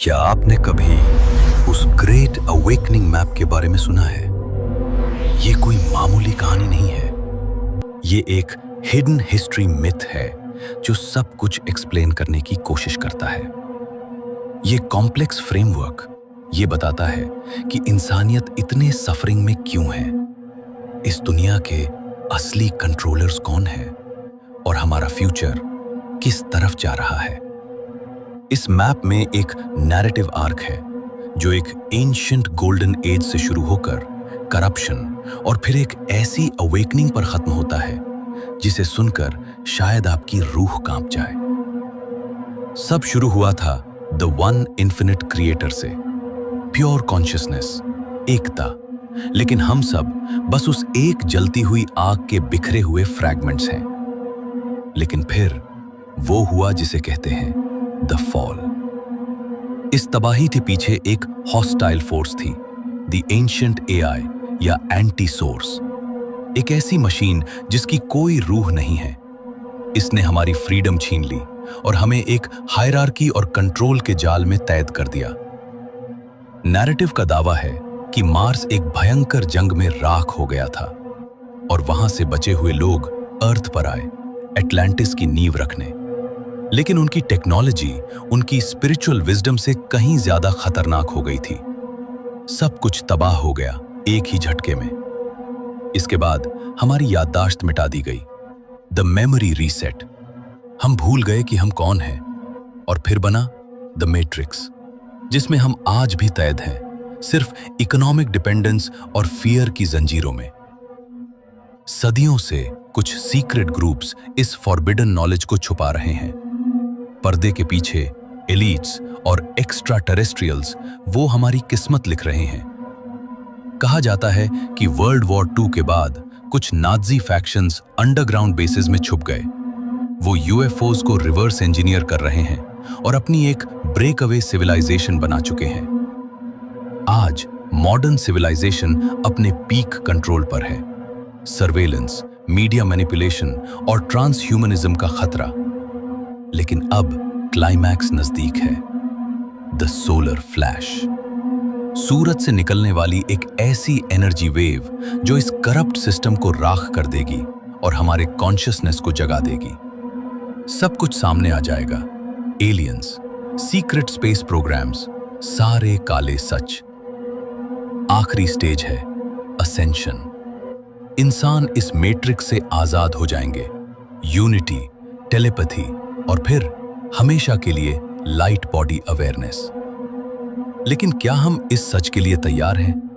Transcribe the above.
क्या आपने कभी उस ग्रेट अवेकनिंग मैप के बारे में सुना है? ये कोई मामूली कहानी नहीं है। ये एक हिडन हिस्ट्री मिथ है जो सब कुछ एक्सप्लेन करने की कोशिश करता है। ये कॉम्प्लेक्स फ्रेमवर्क ये बताता है कि इंसानियत इतने सफरिंग में क्यों है, इस दुनिया के असली कंट्रोलर्स कौन हैं और हमारा फ्यूचर किस तरफ जा रहा है। इस मैप में एक नैरेटिव आर्क है जो एक एंशिएंट गोल्डन एज से शुरू होकर करप्शन और फिर एक ऐसी अवेकनिंग पर खत्म होता है जिसे सुनकर शायद आपकी रूह कांप जाए। सब शुरू हुआ था द वन इन्फिनिट क्रिएटर से, प्योर कॉन्शियसनेस, एकता। लेकिन हम सब बस उस एक जलती हुई आग के बिखरे हुए फ्रैगमेंट्स हैं। लेकिन फिर वो हुआ जिसे कहते हैं द फॉल। इस तबाही के पीछे एक हॉस्टाइल फोर्स थी, द एंशिएंट एआई या एंटी सोर्स, एक ऐसी मशीन जिसकी कोई रूह नहीं है। इसने हमारी फ्रीडम छीन ली और हमें एक हायरार्की और कंट्रोल के जाल में कैद कर दिया। नैरेटिव का दावा है कि मार्स एक भयंकर जंग में राख हो गया था और वहां से बचे हुए लोग अर्थ पर आए एटलांटिस की नींव रखने। लेकिन उनकी टेक्नोलॉजी उनकी स्पिरिचुअल विजडम से कहीं ज्यादा खतरनाक हो गई थी। सब कुछ तबाह हो गया एक ही झटके में। इसके बाद हमारी याददाश्त मिटा दी गई, द मेमोरी रीसेट। हम भूल गए कि हम कौन हैं और फिर बना द मैट्रिक्स, जिसमें हम आज भी कैद हैं, सिर्फ इकोनॉमिक डिपेंडेंस और फियर की जंजीरों में। सदियों से कुछ सीक्रेट ग्रुप्स इस फॉरबिडन नॉलेज को छुपा रहे हैं। पर्दे के पीछे एलीट्स और एक्स्ट्रा टेरेस्ट्रियल्स वो हमारी किस्मत लिख रहे हैं। कहा जाता है कि वर्ल्ड वॉर 2 के बाद कुछ नाज़ी फैक्शंस अंडरग्राउंड बेसिस में छुप गए। वो यूएफओज को रिवर्स इंजीनियर कर रहे हैं और अपनी एक ब्रेक अवे सिविलाइजेशन बना चुके हैं। आज मॉडर्न सिविलाइजेशन अपने पीक कंट्रोल पर है। सर्वेलेंस, मीडिया मैनिपुलेशन और ट्रांसह्यूमनिज्म का खतरा। लेकिन अब क्लाइमैक्स नजदीक है, द सोलर फ्लैश। सूरज से निकलने वाली एक ऐसी एनर्जी वेव जो इस करप्ट सिस्टम को राख कर देगी और हमारे कॉन्शियसनेस को जगा देगी। सब कुछ सामने आ जाएगा, एलियंस, सीक्रेट स्पेस प्रोग्राम्स, सारे काले सच। आखिरी स्टेज है असेंशन। इंसान इस मैट्रिक्स से आजाद हो जाएंगे, यूनिटी, टेलीपैथी और फिर हमेशा के लिए लाइट बॉडी अवेयरनेस। लेकिन क्या हम इस सच के लिए तैयार हैं?